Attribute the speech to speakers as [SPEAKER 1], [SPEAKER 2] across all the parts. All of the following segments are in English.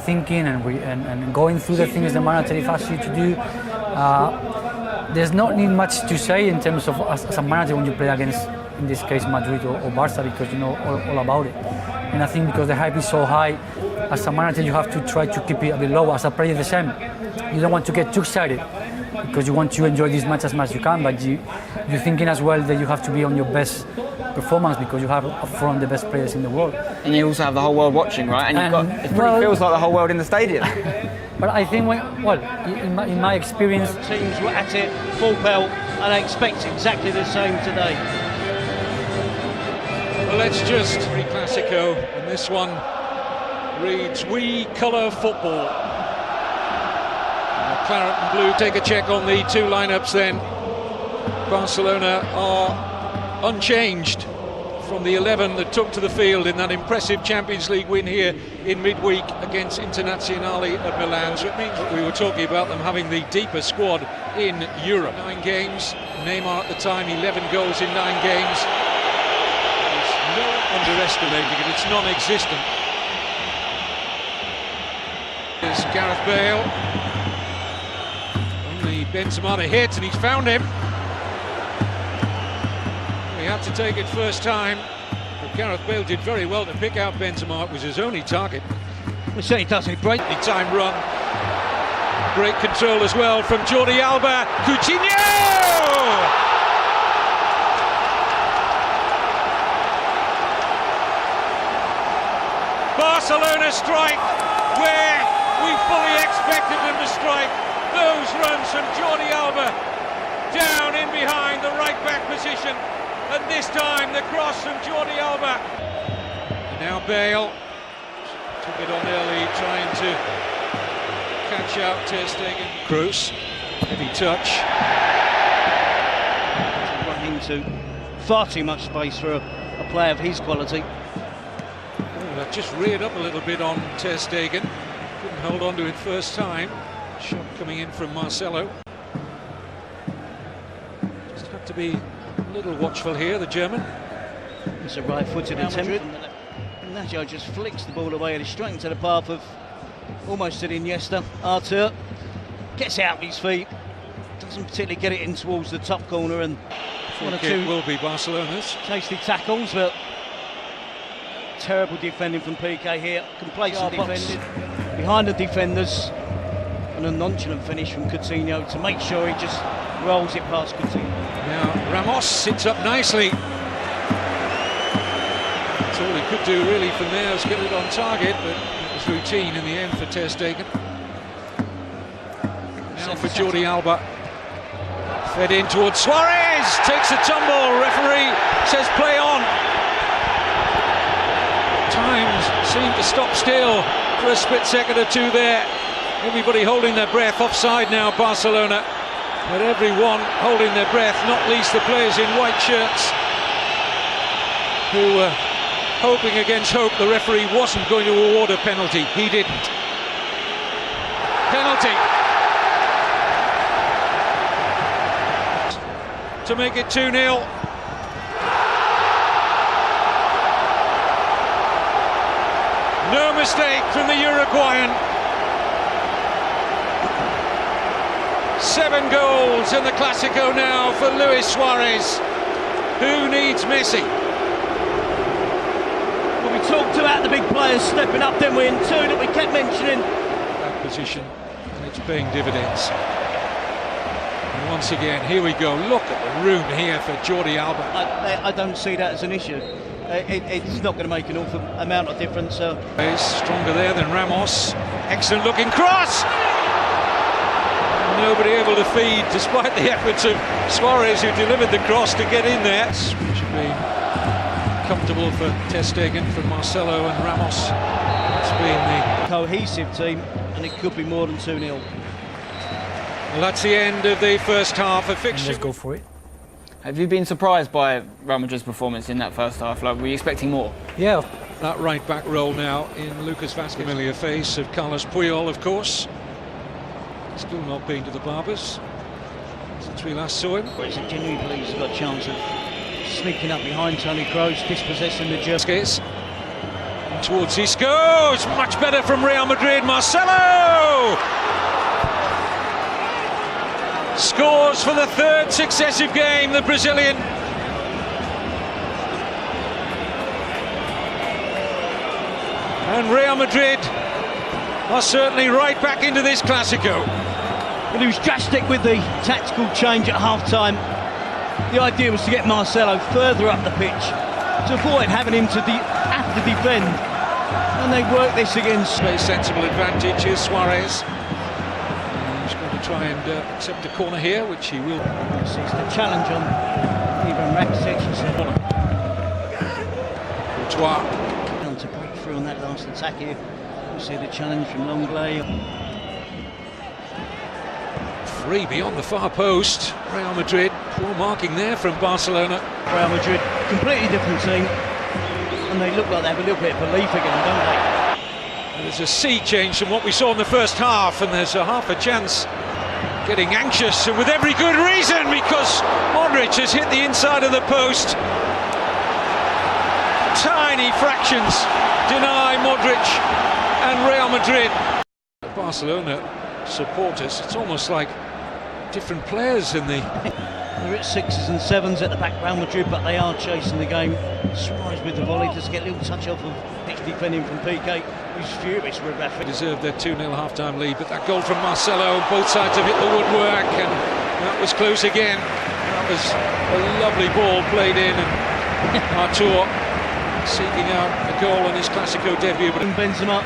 [SPEAKER 1] thinking and going through the things the manager asks you to do. There's not need much to say in terms of as a manager when you play against, in this case, Madrid or Barca, because you know all about it. And I think because the hype is so high, as a manager you have to try to keep it a bit low. As a player, the same. You don't want to get too excited because you want to enjoy this match as much as you can, but you're thinking as well that you have to be on your best performance because you have up front the best players in the world.
[SPEAKER 2] And you also have the whole world watching, right? And it pretty feels like the whole world in the stadium.
[SPEAKER 1] But I think, in my experience,
[SPEAKER 3] teams were at it full pelt, and I expect exactly the same today.
[SPEAKER 4] Well, let's just Classico, and this one reads "We Colour Football." Claret and blue. Take a check on the two lineups then. Barcelona are unchanged from the 11 that took to the field in that impressive Champions League win here in midweek against Internazionale at Milan. So it means that we were talking about them having the deepest squad in Europe. 9 games, Neymar at the time, 11 goals in 9 games. There's no underestimating it, it's non-existent. There's Gareth Bale. Only Benzema to hit, and he's found him. He had to take it first time, but Gareth Bale did very well to pick out Benzema. It was his only target.
[SPEAKER 3] It certainly does. It break
[SPEAKER 4] The time run. Great control as well from Jordi Alba. Coutinho! Barcelona strike where we fully expected them to strike. Those runs from Jordi Alba down in behind the right back position. And this time the cross from Jordi Alba. And now Bale took it on early, trying to catch out Ter Stegen. Kroos, heavy touch.
[SPEAKER 3] run into far too much space for a player of his quality.
[SPEAKER 4] Oh, that just reared up a little bit on Ter Stegen. Couldn't hold on to it first time. Shot coming in from Marcelo. Just have to be a little watchful here, the German.
[SPEAKER 3] It's a right-footed attempt. Nacho just flicks the ball away and is straight into the path of almost an Iniesta. Artur gets out of his feet, doesn't particularly get it in towards the top corner, and one or two
[SPEAKER 4] will be Barcelona's.
[SPEAKER 3] Tasty tackles, but terrible defending from Piqué here. Complacent defending behind the defenders, and a nonchalant finish from Coutinho to make sure he just rolls it past Coutinho.
[SPEAKER 4] Now Ramos sits up nicely. That's all he could do really from there, was get it on target, but it was routine in the end for Ter Stegen. Now for Jordi Alba. Fed in towards Suarez, takes a tumble, referee says play on. Times seem to stop still for a split second or two there. Everybody holding their breath, offside now Barcelona. But everyone holding their breath, not least the players in white shirts, who were hoping against hope the referee wasn't going to award a penalty. He didn't. Penalty. To make it 2-0. No mistake from the Uruguayan. 7 goals in the Classico now for Luis Suarez. Who needs Messi?
[SPEAKER 3] Well, we talked about the big players stepping up, didn't we? And two that we kept mentioning.
[SPEAKER 4] That position, and it's paying dividends. And once again, here we go. Look at the room here for Jordi Alba.
[SPEAKER 3] I don't see that as an issue. It's not going to make an awful amount of difference.
[SPEAKER 4] He's stronger there than Ramos. Excellent looking cross! Nobody able to feed, despite the efforts of Suarez, who delivered the cross to get in there. Which have been comfortable for Ter Stegen, for Marcelo and Ramos. It's been the
[SPEAKER 3] cohesive team, and it could be more than 2-0.
[SPEAKER 4] Well, that's the end of the first half of fixture.
[SPEAKER 1] Let's go for it.
[SPEAKER 2] Have you been surprised by Real Madrid's performance in that first half? Like, were you expecting more?
[SPEAKER 1] Yeah.
[SPEAKER 4] That right back role now in Lucas Vazquez. Familiar face of Carlos Puyol, of course. Still not been to the Barbers since we last saw him.
[SPEAKER 3] Well, it's a genuine belief he's got a chance of sneaking up behind Toni Kroos, dispossessing the German.
[SPEAKER 4] Towards Isco, it's much better from Real Madrid. Marcelo scores for the third successive game, the Brazilian. And Real Madrid are certainly right back into this Clásico.
[SPEAKER 3] But he was drastic with the tactical change at half-time. The idea was to get Marcelo further up the pitch, to avoid having him to have to defend. And they worked this against.
[SPEAKER 4] Very sensible advantage. Here's Suarez. He's going to try and accept a corner here, which he will.
[SPEAKER 3] This is the challenge on Ivan Rakitic.
[SPEAKER 4] Courtois.
[SPEAKER 3] To break through on that last attack here. We'll see the challenge from Longley.
[SPEAKER 4] Free beyond the far post. Real Madrid. Poor marking there from Barcelona.
[SPEAKER 3] Real Madrid, completely different team. And they look like they have a little bit of belief again, don't they?
[SPEAKER 4] There's a sea change from what we saw in the first half, and there's a half a chance getting anxious, and with every good reason, because Modric has hit the inside of the post. Tiny fractions deny Modric and Real Madrid. Barcelona supporters, it's almost like different players in the...
[SPEAKER 3] They're at 6s and 7s at the back, Real Madrid, but they are chasing the game. Suarez with the volley, just get a little touch off of pitch defending from PK, who's furious with Rafa.
[SPEAKER 4] Deserved their 2-0 half-time lead, but that goal from Marcelo, both sides have hit the woodwork, and that was close again. That was a lovely ball played in, and Artur seeking out a goal on his Clásico debut. But
[SPEAKER 3] Benzema,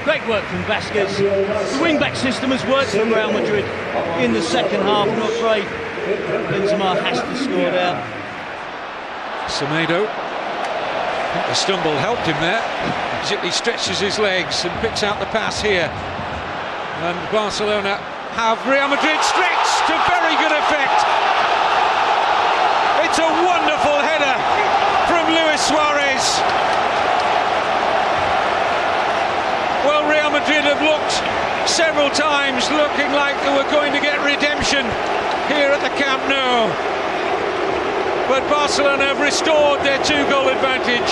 [SPEAKER 3] great work from Vasquez. The wing-back system has worked for Real Madrid in the second half. I'm afraid Benzema has to score there.
[SPEAKER 4] Semedo, I think the stumble helped him there. He stretches his legs and picks out the pass here. And Barcelona have Real Madrid stretched to very good effect. It's a wonderful header from Luis Suarez. Well, Real Madrid have looked several times looking like they were going to get redemption here at the Camp Nou. But Barcelona have restored their 2-goal advantage.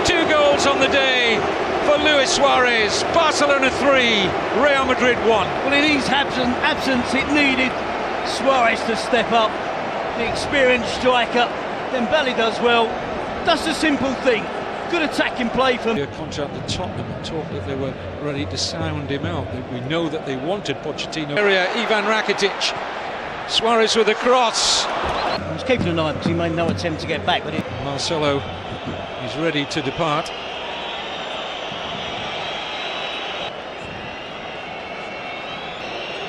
[SPEAKER 4] 2 goals on the day for Luis Suarez. Barcelona 3, Real Madrid 1.
[SPEAKER 3] Well, in his absence, it needed Suarez to step up. The experienced striker. Dembele does well. Does the simple thing. Good attacking play from...
[SPEAKER 4] A contract at Tottenham and talk that they were ready to sound him out. We know that they wanted Pochettino. Area, Ivan Rakitic. Suarez with a cross.
[SPEAKER 3] He was keeping an eye because he made no attempt to get back. But
[SPEAKER 4] Marcelo is ready to depart.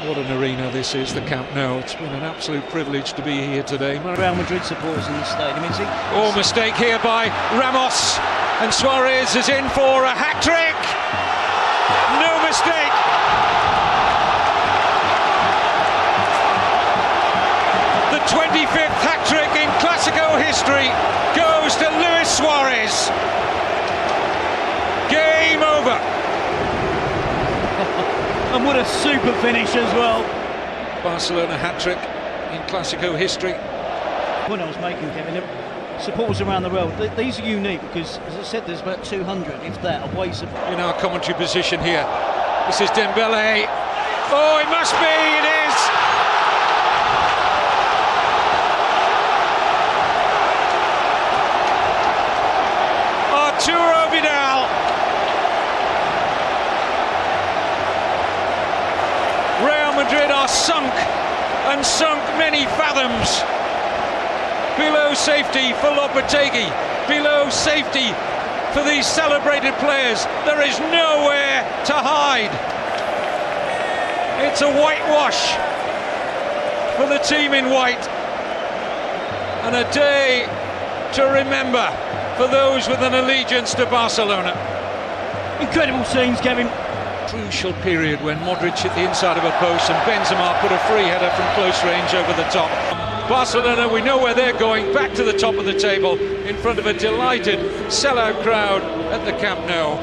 [SPEAKER 4] What an arena this is, the Camp Nou. It's been an absolute privilege to be here today.
[SPEAKER 3] Real Madrid supporters in the stadium, is he?
[SPEAKER 4] Oh, mistake here by Ramos, and Suarez is in for a hat-trick. No mistake. The 25th hat-trick in Clásico history goes to Luis Suarez. Game over.
[SPEAKER 3] And what a super finish as well.
[SPEAKER 4] Barcelona hat-trick in Clásico history.
[SPEAKER 3] What I was making, Kevin, supporters around the world, these are unique because, as I said, there's about 200, if that, away support.
[SPEAKER 4] In our commentary position here, this is Dembele. Oh, it must be, it is! Arturo Vidal. Real Madrid are sunk, and sunk many fathoms. Below safety for Lopetegui, below safety for these celebrated players. There is nowhere to hide. It's a whitewash for the team in white, and a day to remember for those with an allegiance to Barcelona.
[SPEAKER 3] Incredible scenes, Kevin.
[SPEAKER 4] Crucial period when Modric hit the inside of a post and Benzema put a free header from close range over the top. Barcelona, we know where they're going, back to the top of the table in front of a delighted sellout crowd at the Camp Nou.